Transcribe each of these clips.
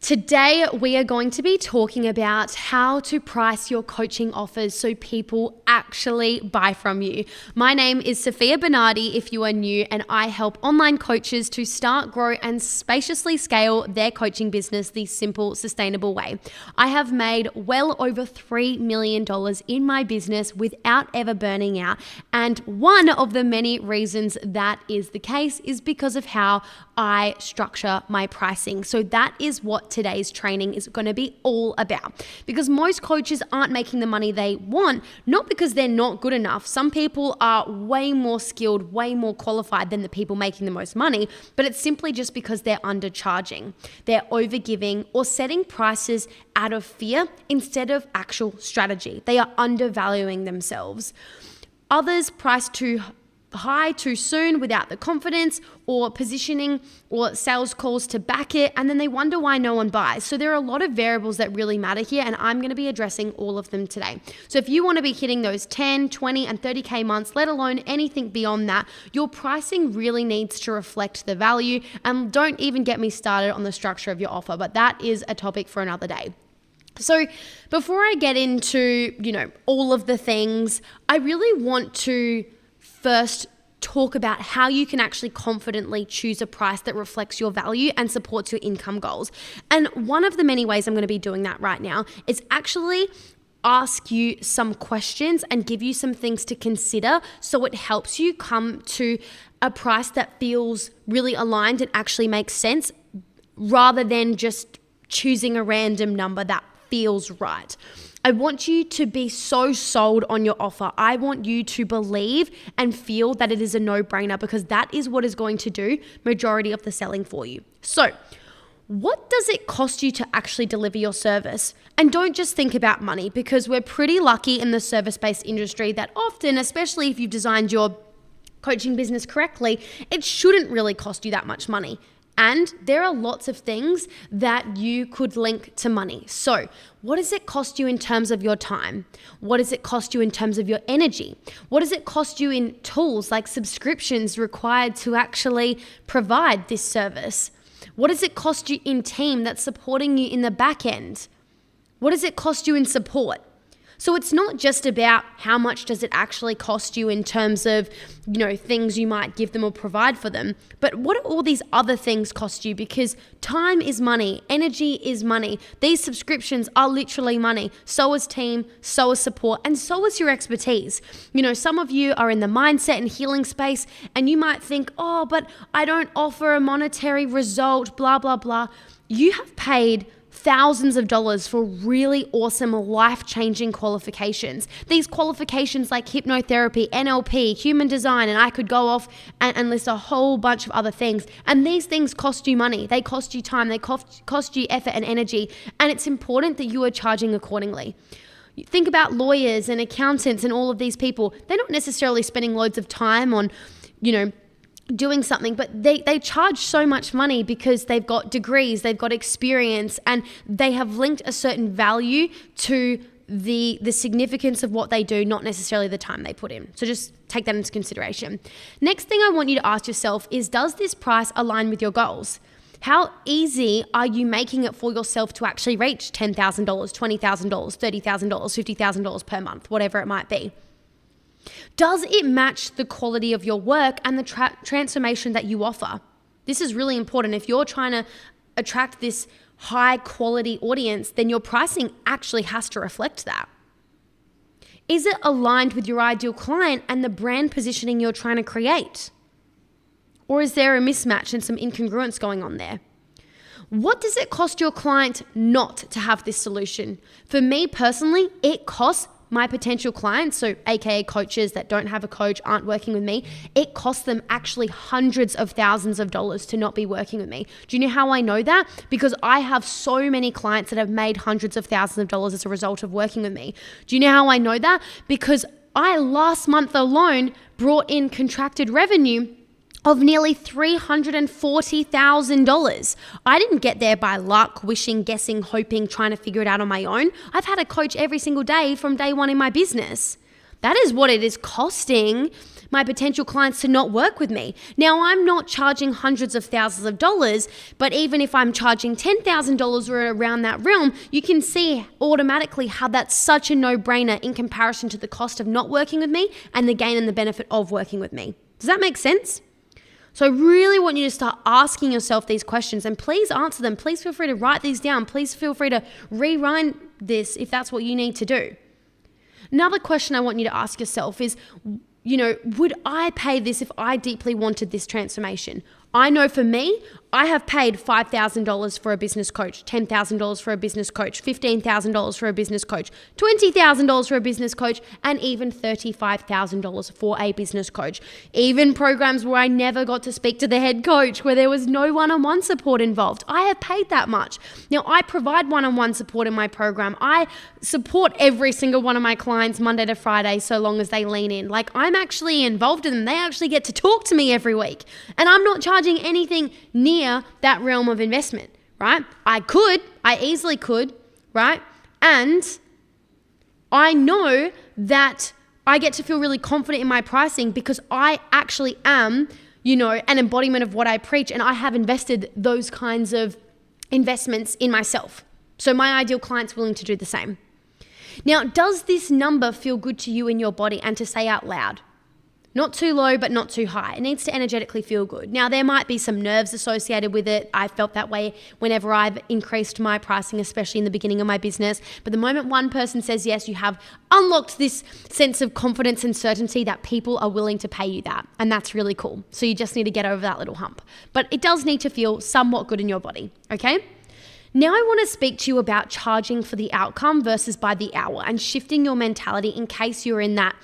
Today, we are going to be talking about how to price your coaching offers so people actually buy from you. My name is Sofia Bernardi if you are new, and I help online coaches to start, grow, and spaciously scale their coaching business the simple, sustainable way. I have made well over $3 million in my business without ever burning out, and one of the many reasons that is the case is because of how I structure my pricing. So that is what today's training is going to be all about, because most coaches aren't making the money they want, not because they're not good enough. Some people are way more skilled, way more qualified than the people making the most money, but it's simply just because they're undercharging, they're overgiving, or setting prices out of fear instead of actual strategy. They are undervaluing themselves. Others price too high too soon without the confidence or positioning or sales calls to back it, and then they wonder why no one buys. So there are a lot of variables that really matter here, and I'm going to be addressing all of them today. So if you want to be hitting those 10, 20, and 30K months, let alone anything beyond that, your pricing really needs to reflect the value. And don't even get me started on the structure of your offer, but that is a topic for another day. So before I get into, all of the things, I really want to first talk about how you can actually confidently choose a price that reflects your value and supports your income goals. And one of the many ways I'm going to be doing that right now is actually ask you some questions and give you some things to consider so it helps you come to a price that feels really aligned and actually makes sense, rather than just choosing a random number that feels right. I want you to be so sold on your offer. I want you to believe and feel that it is a no-brainer, because that is what is going to do majority of the selling for you. So, what does it cost you to actually deliver your service? And don't just think about money, because we're pretty lucky in the service-based industry that often, especially if you've designed your coaching business correctly, it shouldn't really cost you that much money. And there are lots of things that you could link to money. So what does it cost you in terms of your time? What does it cost you in terms of your energy? What does it cost you in tools like subscriptions required to actually provide this service? What does it cost you in team that's supporting you in the back end? What does it cost you in support? So it's not just about how much does it actually cost you in terms of, things you might give them or provide for them, but what do all these other things cost you? Because time is money, energy is money. These subscriptions are literally money. So is team, so is support, and so is your expertise. Some of you are in the mindset and healing space, and you might think, oh, but I don't offer a monetary result, blah, blah, blah. You have paid thousands of dollars for really awesome life-changing qualifications. These qualifications like hypnotherapy, NLP, human design, and I could go off and list a whole bunch of other things. And these things cost you money. They cost you time. They cost you effort and energy. And it's important that you are charging accordingly. Think about lawyers and accountants and all of these people. They're not necessarily spending loads of time on, doing something, but they charge so much money because they've got degrees, they've got experience, and they have linked a certain value to the significance of what they do, not necessarily the time they put in. So just take that into consideration. Next thing I want you to ask yourself is, does this price align with your goals? How easy are you making it for yourself to actually reach $10,000, $20,000, $30,000, $50,000 per month, whatever it might be? Does it match the quality of your work and the transformation that you offer? This is really important. If you're trying to attract this high quality audience, then your pricing actually has to reflect that. Is it aligned with your ideal client and the brand positioning you're trying to create? Or is there a mismatch and some incongruence going on there? What does it cost your client not to have this solution? For me personally, it costs my potential clients, so AKA coaches that don't have a coach, aren't working with me, it costs them actually hundreds of thousands of dollars to not be working with me. Do you know how I know that? Because I have so many clients that have made hundreds of thousands of dollars as a result of working with me. Do you know how I know that? Because I last month alone brought in contracted revenue of nearly $340,000. I didn't get there by luck, wishing, guessing, hoping, trying to figure it out on my own. I've had a coach every single day from day one in my business. That is what it is costing my potential clients to not work with me. Now, I'm not charging hundreds of thousands of dollars, but even if I'm charging $10,000 or around that realm, you can see automatically how that's such a no-brainer in comparison to the cost of not working with me and the gain and the benefit of working with me. Does that make sense? So I really want you to start asking yourself these questions, and please answer them. Please feel free to write these down. Please feel free to rewrite this if that's what you need to do. Another question I want you to ask yourself is, would I pay this if I deeply wanted this transformation? I know for me, I have paid $5,000 for a business coach, $10,000 for a business coach, $15,000 for a business coach, $20,000 for a business coach, and even $35,000 for a business coach. Even programs where I never got to speak to the head coach, where there was no one-on-one support involved. I have paid that much. Now, I provide one-on-one support in my program. I support every single one of my clients Monday to Friday, so long as they lean in. Like, I'm actually involved in them. They actually get to talk to me every week. And I'm not charging anything near that realm of investment, right? I easily could, right? And I know that I get to feel really confident in my pricing because I actually am, an embodiment of what I preach, and I have invested those kinds of investments in myself. So my ideal client's willing to do the same. Now, does this number feel good to you in your body and to say out loud? Not too low, but not too high. It needs to energetically feel good. Now, there might be some nerves associated with it. I felt that way whenever I've increased my pricing, especially in the beginning of my business. But the moment one person says yes, you have unlocked this sense of confidence and certainty that people are willing to pay you that. And that's really cool. So you just need to get over that little hump. But it does need to feel somewhat good in your body, okay? Now I want to speak to you about charging for the outcome versus by the hour and shifting your mentality in case you're in that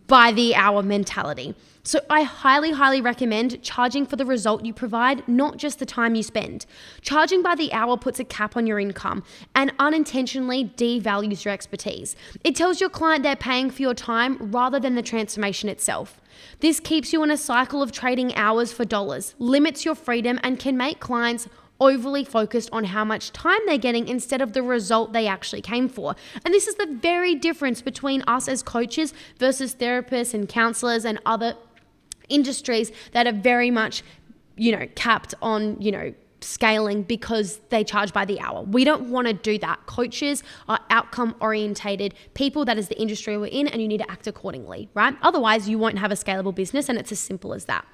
by the hour mentality. So I highly, highly recommend charging for the result you provide, not just the time you spend. Charging by the hour puts a cap on your income and unintentionally devalues your expertise. It tells your client they're paying for your time rather than the transformation itself. This keeps you in a cycle of trading hours for dollars, limits your freedom, and can make clients overly focused on how much time they're getting instead of the result they actually came for. And this is the very difference between us as coaches versus therapists and counselors and other industries that are very much, capped on, scaling because they charge by the hour. We don't want to do that. Coaches are outcome orientated people. That is the industry we're in, and you need to act accordingly, right? Otherwise, you won't have a scalable business, and it's as simple as that.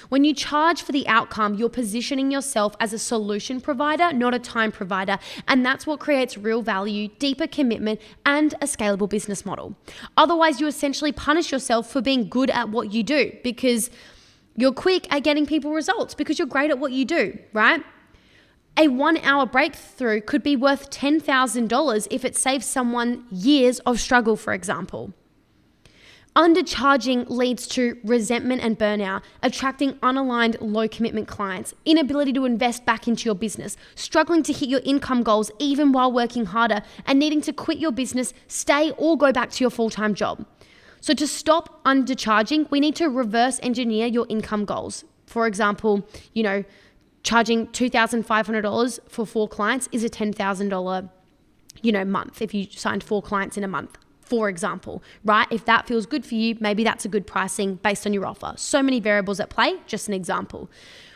When you charge for the outcome, you're positioning yourself as a solution provider, not a time provider, and that's what creates real value, deeper commitment, and a scalable business model. Otherwise, you essentially punish yourself for being good at what you do because you're quick at getting people results because you're great at what you do, right? A 1 hour breakthrough could be worth $10,000 if it saves someone years of struggle, for example. Undercharging leads to resentment and burnout, attracting unaligned, low commitment clients, inability to invest back into your business, struggling to hit your income goals even while working harder, and needing to quit your business, stay, or go back to your full-time job. So to stop undercharging, we need to reverse engineer your income goals. For example, charging $2,500 for 4 clients is a $10,000, month if you signed 4 clients in a month, for example, right? If that feels good for you, maybe that's a good pricing based on your offer. So many variables at play, just an example.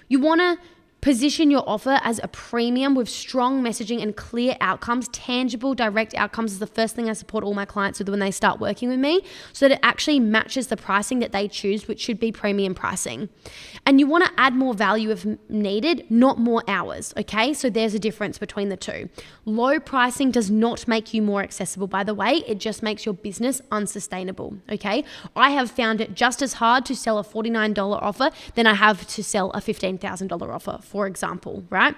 You want to position your offer as a premium with strong messaging and clear outcomes. Tangible, direct outcomes is the first thing I support all my clients with when they start working with me, so that it actually matches the pricing that they choose, which should be premium pricing. And you want to add more value if needed, not more hours, okay? So there's a difference between the two. Low pricing does not make you more accessible, by the way. It just makes your business unsustainable, okay? I have found it just as hard to sell a $49 offer than I have to sell a $15,000 offer, for example, right?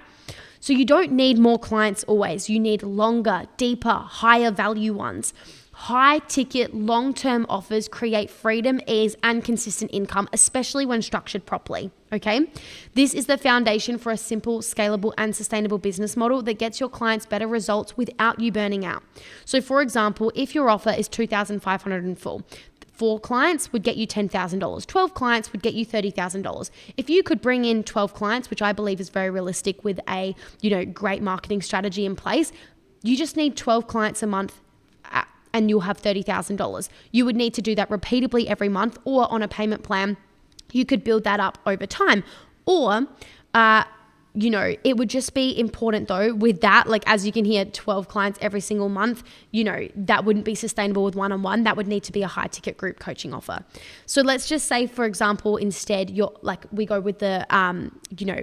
So you don't need more clients always. You need longer, deeper, higher value ones. High ticket, long-term offers create freedom, ease, and consistent income, especially when structured properly, okay? This is the foundation for a simple, scalable, and sustainable business model that gets your clients better results without you burning out. So for example, if your offer is $2,500 in full, 4 clients would get you $10,000. 12 clients would get you $30,000. If you could bring in 12 clients, which I believe is very realistic with a, great marketing strategy in place, you just need 12 clients a month and you'll have $30,000. You would need to do that repeatedly every month, or on a payment plan, you could build that up over time. Or, it would just be important though with that, like as you can hear, 12 clients every single month, that wouldn't be sustainable with one-on-one. That would need to be a high ticket group coaching offer. So let's just say, for example, instead we go with the,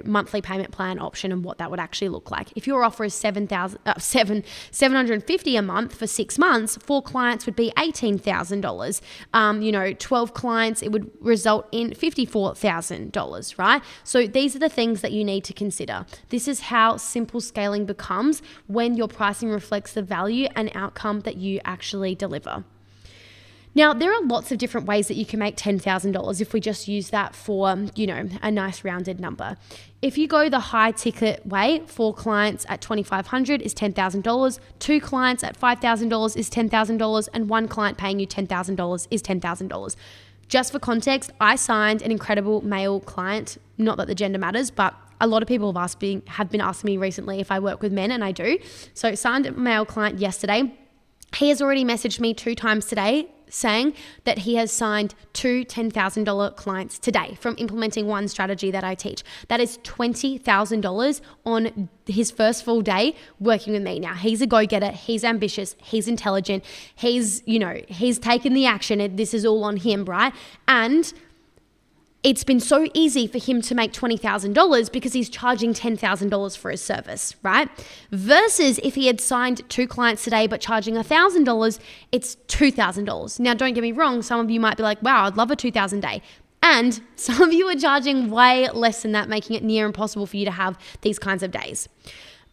monthly payment plan option and what that would actually look like. If your offer is $750 a month for 6 months, 4 clients would be $18,000. 12 clients, it would result in $54,000, right? So these are the things that you need to consider. This is how simple scaling becomes when your pricing reflects the value and outcome that you actually deliver. Now, there are lots of different ways that you can make $10,000 if we just use that for, a nice rounded number. If you go the high ticket way, 4 clients at $2,500 is $10,000, 2 clients at $5,000 is $10,000, and 1 client paying you $10,000 is $10,000. Just for context, I signed an incredible male client, not that the gender matters, but a lot of people have been asking me recently if I work with men, and I do. So signed a male client yesterday. He has already messaged me 2 times today saying that he has signed 2 $10,000 clients today from implementing one strategy that I teach. That is $20,000 on his first full day working with me. Now, he's a go-getter, he's ambitious, he's intelligent, he's taken the action. This is all on him, right? And it's been so easy for him to make $20,000 because he's charging $10,000 for his service, right? Versus if he had signed 2 clients today but charging $1,000, it's $2,000. Now, don't get me wrong, some of you might be like, wow, I'd love a $2,000 day. And some of you are charging way less than that, making it near impossible for you to have these kinds of days.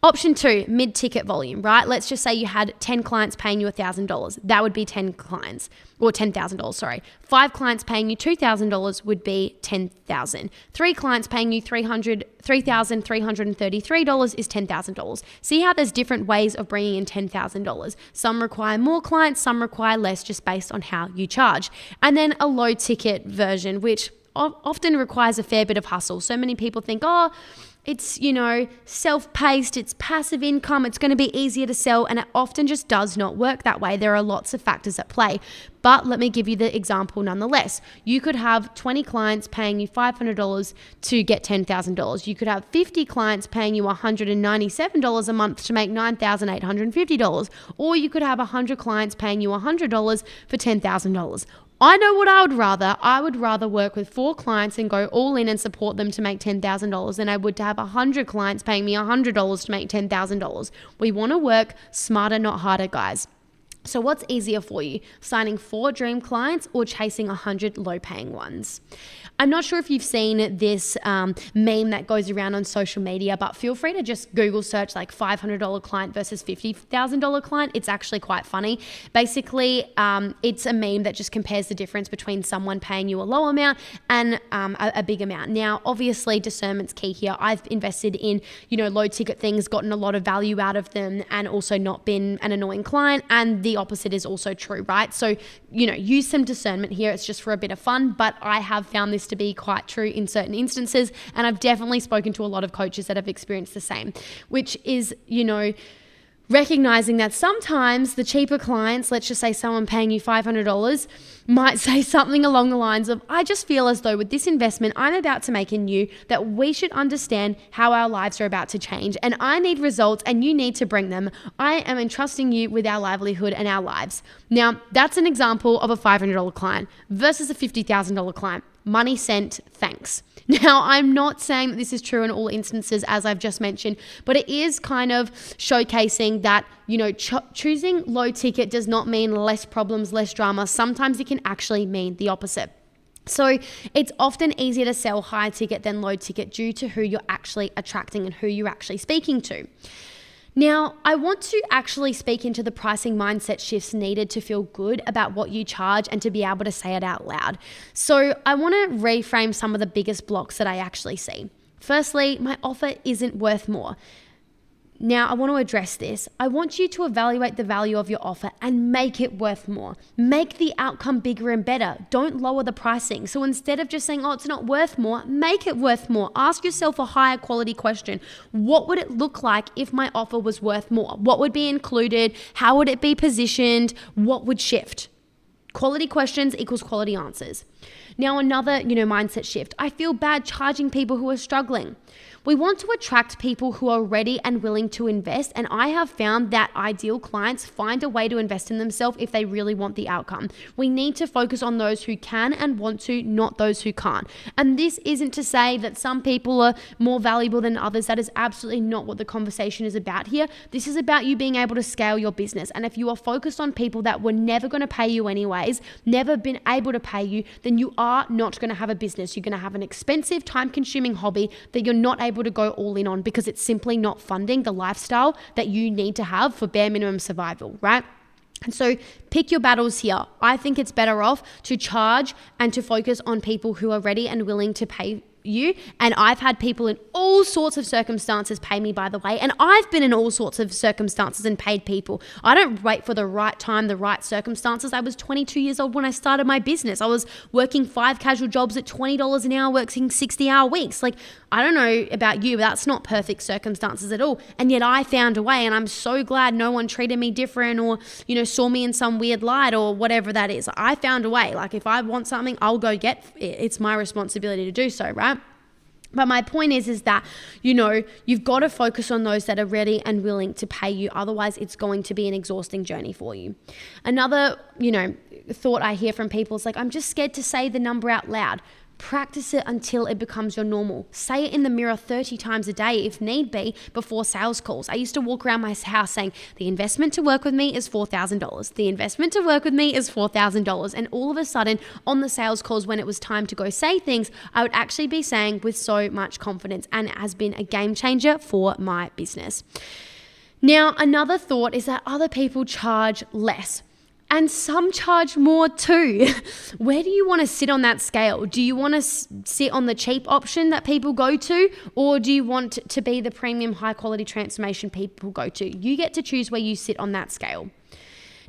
Option 2, mid-ticket volume, right? Let's just say you had 10 clients paying you $1,000. That would be 10 clients, or $10,000, sorry. 5 clients paying you $2,000 would be $10,000. 3 clients paying you $3,333 is $10,000. See how there's different ways of bringing in $10,000. Some require more clients, some require less, just based on how you charge. And then a low-ticket version, which often requires a fair bit of hustle. So many people think, it's, self-paced, it's passive income, it's going to be easier to sell, and it often just does not work that way. There are lots of factors at play, but let me give you the example nonetheless. You could have 20 clients paying you $500 to get $10,000. You could have 50 clients paying you $197 a month to make $9,850, or you could have 100 clients paying you $100 for $10,000. I know what I would rather. I would rather work with 4 clients and go all in and support them to make $10,000 than I would to have 100 clients paying me $100 to make $10,000. We want to work smarter, not harder, guys. So what's easier for you, signing 4 dream clients or chasing 100 low-paying ones? I'm not sure if you've seen this meme that goes around on social media, but feel free to just Google search like $500 client versus $50,000 client. It's actually quite funny. Basically, it's a meme that just compares the difference between someone paying you a low amount and a big amount. Now, obviously, discernment's key here. I've invested in, low-ticket things, gotten a lot of value out of them, and also not been an annoying client, and the opposite is also true, right? So, use some discernment here. It's just for a bit of fun, but I have found this to be quite true in certain instances, and I've definitely spoken to a lot of coaches that have experienced the same, which is, recognizing that sometimes the cheaper clients, let's just say someone paying you $500, might say something along the lines of, I just feel as though with this investment I'm about to make in you that we should understand how our lives are about to change, and I need results and you need to bring them. I am entrusting you with our livelihood and our lives. Now, that's an example of a $500 client versus a $50,000 client. Money sent, thanks. Now, I'm not saying that this is true in all instances, as I've just mentioned, but it is kind of showcasing that, choosing low ticket does not mean less problems, less drama. Sometimes it can actually mean the opposite. So it's often easier to sell high ticket than low ticket due to who you're actually attracting and who you're actually speaking to. Now, I want to actually speak into the pricing mindset shifts needed to feel good about what you charge and to be able to say it out loud. So I want to reframe some of the biggest blocks that I actually see. Firstly, my offer isn't worth more. Now, I want to address this. I want you to evaluate the value of your offer and make it worth more. Make the outcome bigger and better. Don't lower the pricing. So instead of just saying, oh, it's not worth more, make it worth more. Ask yourself a higher quality question. What would it look like if my offer was worth more? What would be included? How would it be positioned? What would shift? Quality questions equals quality answers. Now, another, mindset shift. I feel bad charging people who are struggling. We want to attract people who are ready and willing to invest, and I have found that ideal clients find a way to invest in themselves if they really want the outcome. We need to focus on those who can and want to, not those who can't. And this isn't to say that some people are more valuable than others. That is absolutely not what the conversation is about here. This is about you being able to scale your business. And if you are focused on people that were never going to pay you anyways, never been able to pay you, then you are not going to have a business. You're going to have an expensive, time-consuming hobby that you're not able to go all in on because it's simply not funding the lifestyle that you need to have for bare minimum survival, right? And so pick your battles here. I think it's better off to charge and to focus on people who are ready and willing to pay you. And I've had people in all sorts of circumstances pay me, by the way. And I've been in all sorts of circumstances and paid people. I don't wait for the right time, the right circumstances. I was 22 years old when I started my business. I was working 5 casual jobs at $20 an hour, working 60-hour weeks. Like, I don't know about you, but that's not perfect circumstances at all. And yet I found a way, and I'm so glad no one treated me different or, saw me in some weird light or whatever that is. I found a way. Like, if I want something, I'll go get it. It's my responsibility to do so, right? But my point is that, you've got to focus on those that are ready and willing to pay you. Otherwise, it's going to be an exhausting journey for you. Another, thought I hear from people is like, I'm just scared to say the number out loud. Practice it until it becomes your normal. Say it in the mirror 30 times a day if need be before sales calls. I used to walk around my house saying, the investment to work with me is $4,000. The investment to work with me is $4,000. And all of a sudden on the sales calls when it was time to go say things, I would actually be saying with so much confidence, and it has been a game changer for my business. Now, another thought is that other people charge less. And some charge more too. Where do you want to sit on that scale? Do you want to sit on the cheap option that people go to? Or do you want to be the premium high quality transformation people go to? You get to choose where you sit on that scale.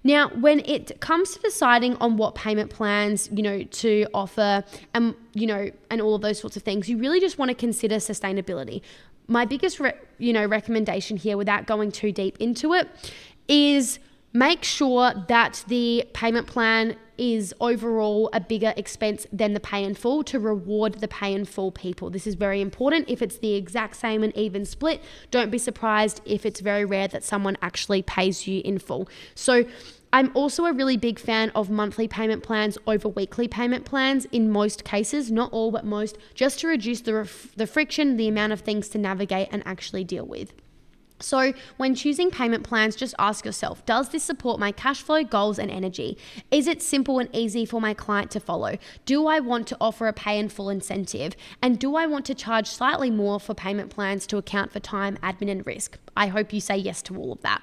Now, when it comes to deciding on what payment plans, to offer and all of those sorts of things, you really just want to consider sustainability. My biggest, recommendation here without going too deep into it is make sure that the payment plan is overall a bigger expense than the pay in full to reward the pay in full people. This is very important. If it's the exact same and even split, don't be surprised if it's very rare that someone actually pays you in full. So I'm also a really big fan of monthly payment plans over weekly payment plans in most cases, not all, but most, just to reduce the friction, the amount of things to navigate and actually deal with. So when choosing payment plans, just ask yourself, does this support my cash flow, goals, and energy? Is it simple and easy for my client to follow? Do I want to offer a pay in full incentive? And do I want to charge slightly more for payment plans to account for time, admin, and risk? I hope you say yes to all of that,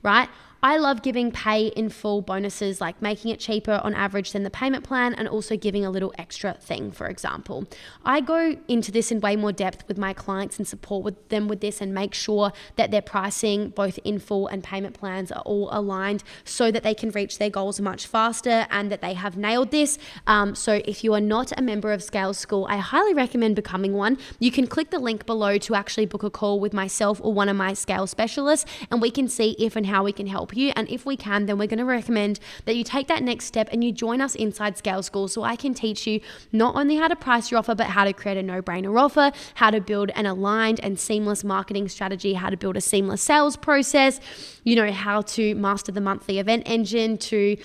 right? I love giving pay in full bonuses, like making it cheaper on average than the payment plan and also giving a little extra thing, for example. I go into this in way more depth with my clients and support them with this and make sure that their pricing, both in full and payment plans, are all aligned so that they can reach their goals much faster and that they have nailed this. So if you are not a member of Scale School, I highly recommend becoming one. You can click the link below to actually book a call with myself or one of my Scale specialists, and we can see if and how we can help you. And if we can, then we're going to recommend that you take that next step and you join us inside Scale School so I can teach you not only how to price your offer, but how to create a no-brainer offer, how to build an aligned and seamless marketing strategy, how to build a seamless sales process, how to master the monthly event engine to,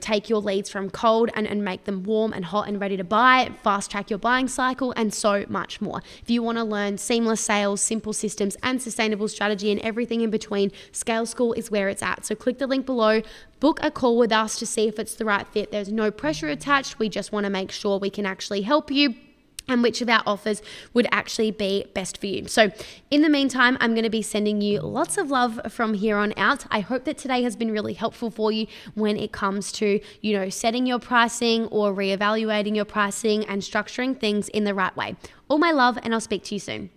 take your leads from cold and make them warm and hot and ready to buy, fast track your buying cycle, and so much more. If you want to learn seamless sales, simple systems, and sustainable strategy and everything in between, Scale School is where it's at. So click the link below, book a call with us to see if it's the right fit. There's no pressure attached. We just want to make sure we can actually help you and which of our offers would actually be best for you. So in the meantime, I'm going to be sending you lots of love from here on out. I hope that today has been really helpful for you when it comes to, setting your pricing or reevaluating your pricing and structuring things in the right way. All my love, and I'll speak to you soon.